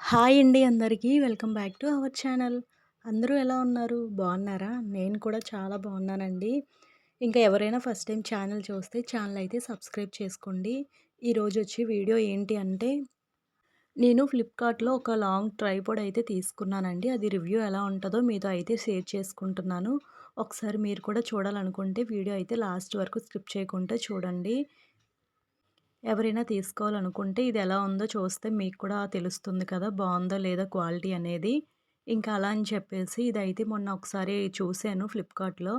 Hi అండి అందరికీ. Welcome back to our channel. అందరూ ఎలా ఉన్నారు? బాగున్నారా? నేను కూడా చాలా బాగున్నానండి. ఇంకా ఎవరైనా ఫస్ట్ టైం ఛానల్ చూస్తే ఛానల్ అయితే సబ్స్క్రైబ్ చేసుకోండి. ఈరోజొచ్చి వీడియో ఏంటి అంటే, నేను ఫ్లిప్‌కార్ట్‌లో ఒక లాంగ్ ట్రైపాడ్ అయితే తీసుకున్నానండి. అది రివ్యూ ఎలా ఉంటదో మీతో అయితే షేర్ చేసుకుంటున్నాను. ఒకసారి మీరు కూడా చూడాలనుకుంటే వీడియో అయితే లాస్ట్ వరకు స్కిప్ చేయకుండా చూడండి. ఎవరైనా తీసుకోవాలనుకుంటే ఇది ఎలా ఉందో చూస్తే మీకు కూడా తెలుస్తుంది కదా! బావుందో లేదో క్వాలిటీ అనేది. ఇంకా అలా అని చెప్పేసి ఇదైతే మొన్న ఒకసారి చూసాను ఫ్లిప్‌కార్ట్‌లో.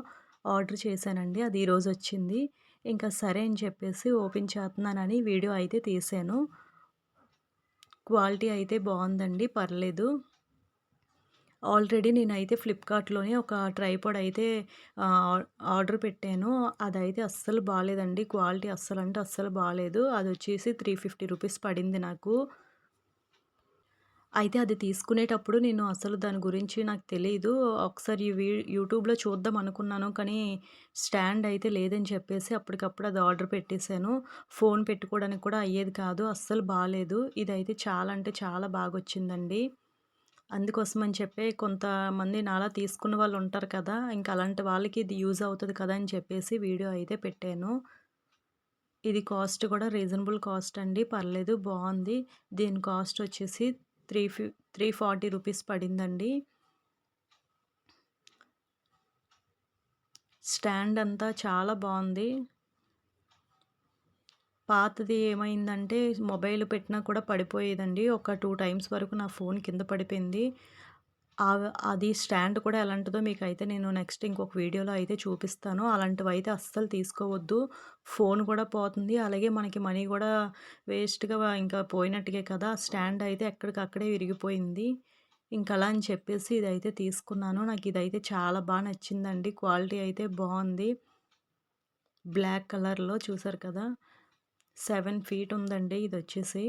ఆర్డర్ చేశానండి. అది ఈరోజొచ్చింది. ఇంకా సరే అని చెప్పేసి ఓపెన్ చేస్తున్నానని వీడియో అయితే తీశాను. క్వాలిటీ అయితే బావుందండి. పర్లేదు. ఆల్రెడీ నేనైతే ఫ్లిప్‌కార్ట్‌లోనే ఒక ట్రైపాడ్ అయితే ఆహ్, ఆర్డర్ పెట్టాను. అదైతే అస్సలు బాలేదండి. క్వాలిటీ అస్సలంటే అస్సలు బాలేదు. అదొచ్చేసి 350 రూపీస్ పడింది నాకు. అయితే అది తీసుకునేటప్పుడు నేను అసలు దాని గురించి నాకు తెలీదు. ఒకసారి యూట్యూబ్‌లో చూద్దాం అనుకున్నాను. కానీ స్టాండ్ అయితే లేదని చెప్పేసి అప్పటికప్పుడు అది ఆర్డర్ పెట్టేసాను. ఫోన్ పెట్టుకోవడానికి కూడా అయ్యేది కాదు. అస్సలు బాలేదు. ఇదైతే చాలా అంటే చాలా బాగొచ్చిందండి. అందుకోసమని చెప్పే కొంతమంది నాలా తీసుకున్న వాళ్ళుంటారు కదా! ఇంక అలాంటి వాళ్ళకి ఇది యూజ్ అవుతది కదా! అని చెప్పేసి వీడియో అయితే పెట్టాను. ఇది కాస్ట్ కూడా రీజనబుల్ కాస్ట్ అండి. పర్లేదు బావుంది. దీని కాస్ట్ వచ్చేసి 340 రూపీస్ పడిందండి. స్టాండ్ అంతా చాలా బావుంది. పాతది ఏమైందంటే మొబైల్ పెట్టినా కూడా పడిపోయేదండి. ఒక 2 టైమ్స్ వరకు నా ఫోన్ కింద పడిపోయింది. అది స్టాండ్ కూడా ఎలాంటిదో మీకైతే నేను నెక్స్ట్ ఇంకొక వీడియోలో అయితే చూపిస్తాను. అలాంటివైతే అస్సలు తీసుకోవద్దు. ఫోన్ కూడా పోతుంది. అలాగే మనకి మనీ కూడా వేస్ట్‌గా ఇంకా పోయినట్టుగే కదా! స్టాండ్ అయితే ఎక్కడికక్కడే విరిగిపోయింది. ఇంకలా అని చెప్పేసి ఇదైతే తీసుకున్నాను. నాకిదైతే చాలా నచ్చిందండి. క్వాలిటీ అయితే బావుంది. బ్లాక్ కలర్‌లో చూసారు కదా! 7 ఫీట్ ఉందండి ఇదొచ్చేసి.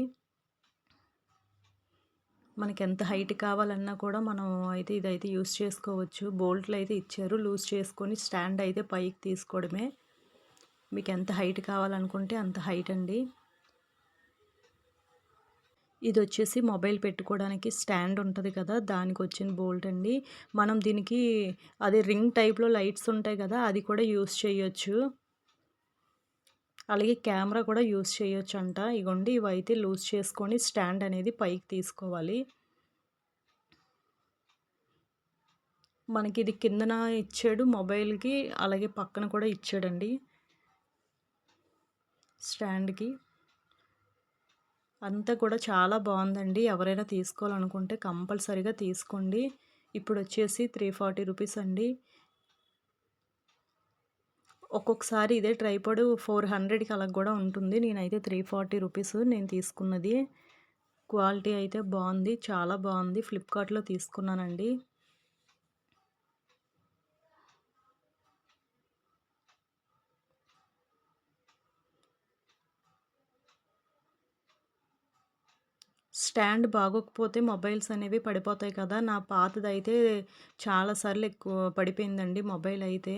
మనకెంత హైట్ కావాలన్నా కూడా మనం అయితే ఇదైతే యూజ్ చేసుకోవచ్చు. బోల్ట్‌లయితే ఇచ్చారు. లూజ్ చేసుకొని స్టాండ్ అయితే పైకి తీసుకోవడమే. మీకెంత హైట్ కావాలనుకుంటే అంత హైట్ అండి. ఇదొచ్చేసి మొబైల్ పెట్టుకోవడానికి స్టాండ్ ఉంటది కదా! దానికొచ్చిన బోల్ట్ అండి. మనం దీనికి అదే రింగ్ టైప్‌లో లైట్స్ ఉంటాయి కదా! అది కూడా యూజ్ చేయొచ్చు. అలాగే కెమెరా కూడా యూజ్ చేయొచ్చంట. ఇగోండి ఇవైతే లూజ్ చేసుకొని స్టాండ్ అనేది పైకి తీసుకోవాలి. మనకిది కిందన ఇచ్చాడు మొబైల్‌కి, అలాగే పక్కన కూడా ఇచ్చాడండి స్టాండ్‌కి. అంతా కూడా చాలా బావుందండి. ఎవరైనా తీసుకోవాలనుకుంటే కంపల్సరీగా తీసుకోండి. ఇప్పుడొచ్చేసి 340 రూపీస్ అండి. ఒక్కొక్కసారి ఇదే ట్రైపాడ్ 400కి అలా గూడా ఉంటుంది. నేనైతే 340 రూపీస్ నేను తీసుకున్నది. క్వాలిటీ అయితే బావుంది. చాలా బావుంది. ఫ్లిప్‌కార్ట్‌లో తీసుకున్నానండి. స్టాండ్ బాగోకపోతే మొబైల్స్ అనేవి పడిపోతాయి కదా! నా పాతదైతే చాలా సార్లు ఎక్కువ పడిపోయిందండి మొబైల్ అయితే.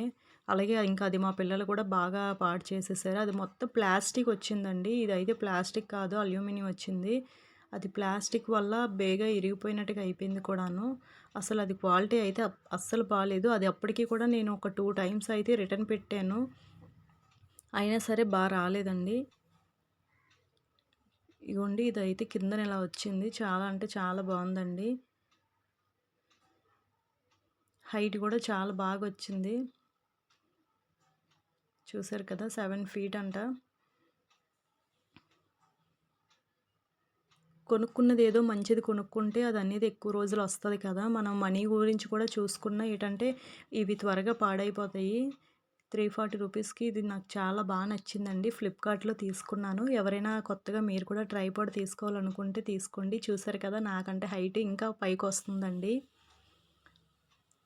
అలాగే ఇంకా అది మా పిల్లలు కూడా బాగా పాడు చేసేసారు. అది మొత్తం ప్లాస్టిక్ వచ్చిందండి. ఇదైతే ప్లాస్టిక్ కాదు అల్యూమినియం వచ్చింది. అది ప్లాస్టిక్ వల్ల బేగా ఇరిగిపోయినట్టుగా అయిపోయింది కూడాను. అసలు అది క్వాలిటీ అయితే అస్సలు బాలేదు. అది అప్పటికి కూడా నేను ఒక 2 టైమ్స్ అయితే రిటర్న్ పెట్టాను. అయినా సరే రాలేదండి. ఇగోండి ఇదైతే కిందన ఇలా వచ్చింది. చాలా అంటే చాలా బావుందండి. హైట్ కూడా చాలా బాగొచ్చింది. చూసారు కదా! 7 ఫీట్ అంట. కొనుక్కున్నదేదో మంచిది కొనుక్కుంటే అదనేది ఎక్కువ రోజులొస్తది కదా! మనం మనీ గురించి కూడా చూసుకున్న ఏటంటే ఇవి త్వరగా పాడైపోతాయి. 340 రూపీస్‌కి ఇది నాకు చాలా నచ్చిందండి. ఫ్లిప్‌కార్ట్‌లో తీసుకున్నాను. ఎవరైనా కొత్తగా మీరు కూడా ట్రైపాడ్ తీసుకోవాలనుకుంటే తీసుకోండి. చూసారు కదా! నాకంటే హైట్ ఇంకా పైకొస్తుందండి.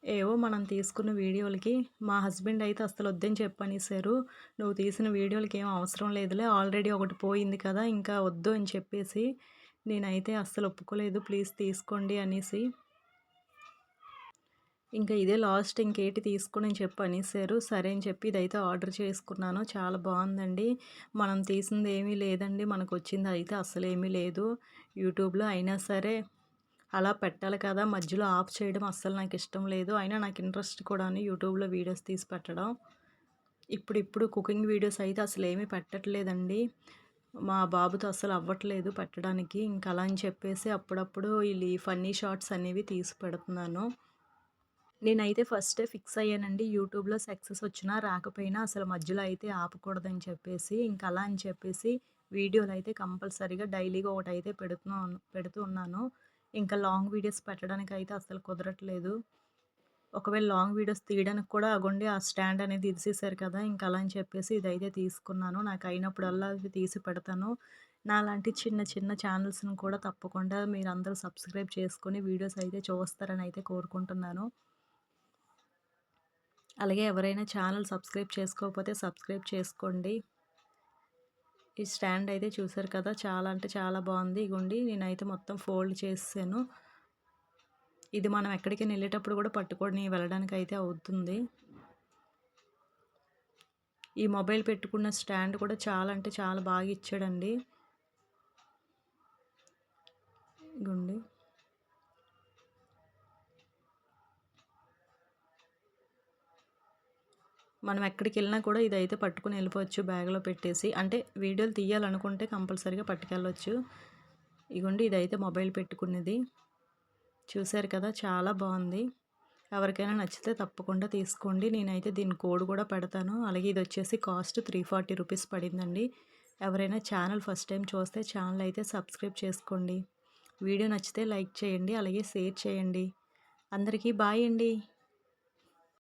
ఏవో మనం తీసుకున్న వీడియోలకి మా హస్బెండ్ అయితే అస్సలొద్దని చెప్పనేసారు. "నువ్వు తీసిన వీడియోలకి ఏం అవసరం లేదులే. ఆల్రెడీ ఒకటి పోయింది కదా! ఇంకా వద్దు" అని చెప్పేసి నేనైతే అస్సలు ఒప్పుకోలేదు. "ప్లీజ్ తీసుకోండి" అనేసి. ఇంకా ఇదే లాస్ట్ ఇంకేటి తీసుకోను అని చెప్పి అనేసారు. సరే అని చెప్పి ఇదైతే ఆర్డర్ చేసుకున్నాను. చాలా బావుందండి. మనం తీసింది ఏమీ లేదండి. మనకొచ్చిందయితే అస్సలేమీ లేదు యూట్యూబ్‌లో. అయినా సరే అలా పెట్టాలి కదా! మధ్యలో ఆఫ్ చేయడం అస్సలు నాకిష్టం లేదు. అయినా నాకు ఇంట్రెస్ట్ కూడాను యూట్యూబ్‌లో వీడియోస్ తీసి పెట్టడం. ఇప్పుడిప్పుడు కుకింగ్ వీడియోస్ అయితే అసలేమీ పెట్టట్లేదండి. మా బాబుతో అస్సలు అవ్వట్లేదు పెట్టడానికి. ఇంక అలా అని చెప్పేసి అప్పుడప్పుడు ఫన్నీ షార్ట్స్ అనేవి తీసి పెడుతున్నాను. నేనైతే ఫస్టే ఫిక్స్ అయ్యానండి. యూట్యూబ్‌లో సక్సెస్ వచ్చినా, రాకపోయినా అసలు మధ్యలో అయితే ఆపకూడదని చెప్పేసి. ఇంక అలా అని చెప్పేసి వీడియోలయితే కంపల్సరీగా డైలీగా ఒకటైతే పెడుతూ ఉన్నాను. ఇంకా లాంగ్ వీడియోస్ పెట్టడానికైతే అస్సలు కుదరట్లేదు. ఒకవేళ లాంగ్ వీడియోస్ తీయడానికి కూడా అగోండి ఆ స్టాండ్ అనేది ఇరిసేశారు కదా! ఇంక అలా అని చెప్పేసి ఇదైతే తీసుకున్నాను. నాకయినప్పుడల్లా అవి తీసి పెడతాను. నాలాంటి చిన్న చిన్న ఛానల్స్‌ని కూడా తప్పకుండా మీరందరూ సబ్స్క్రైబ్ చేసుకొని వీడియోస్ అయితే చూస్తారని అయితే కోరుకుంటున్నాను. అలాగే ఎవరైనా ఛానల్ సబ్స్క్రైబ్ చేసుకోకపోతే సబ్స్క్రైబ్ చేసుకోండి. ఈ స్టాండ్ అయితే చూసారు కదా! చాలా అంటే చాలా బావుంది. ఇగోండి నేనైతే మొత్తం ఫోల్డ్ చేసేసాను. ఇది మనం ఎక్కడికైనా ఎళ్ళేటప్పుడు కూడా పట్టుకొని వెళ్ళడానికైతే అవుతుంది. ఈ మొబైల్ పెట్టుకున్న స్టాండ్ కూడా చాలా అంటే చాలా బాగా ఇచ్చాడండి. ఇగోండి. మనం ఎక్కడికెళ్ళినా కూడా ఇదైతే పట్టుకొని వెళ్ళిపోవచ్చు బ్యాగ్‌లో పెట్టేసి. అంటే వీడియోలు తీయాలనుకుంటే కంపల్సరీగా పట్టుకెళ్ళొచ్చు. ఇగోండి ఇదైతే మొబైల్ పెట్టుకునేది. చూసారు కదా! చాలా బావుంది. ఎవరికైనా నచ్చితే తప్పకుండా తీసుకోండి. నేనైతే దీని కోడ్ కూడా పెడతాను. అలాగే ఇదొచ్చేసి కాస్ట్ 340 రూపీస్ పడిందండి. ఎవరైనా ఛానల్ ఫస్ట్ టైం చూస్తే ఛానల్ అయితే సబ్స్క్రైబ్ చేసుకోండి. వీడియో నచ్చితే లైక్ చేయండి. అలాగే షేర్ చేయండి. అందరికీ బాయ్ అండి.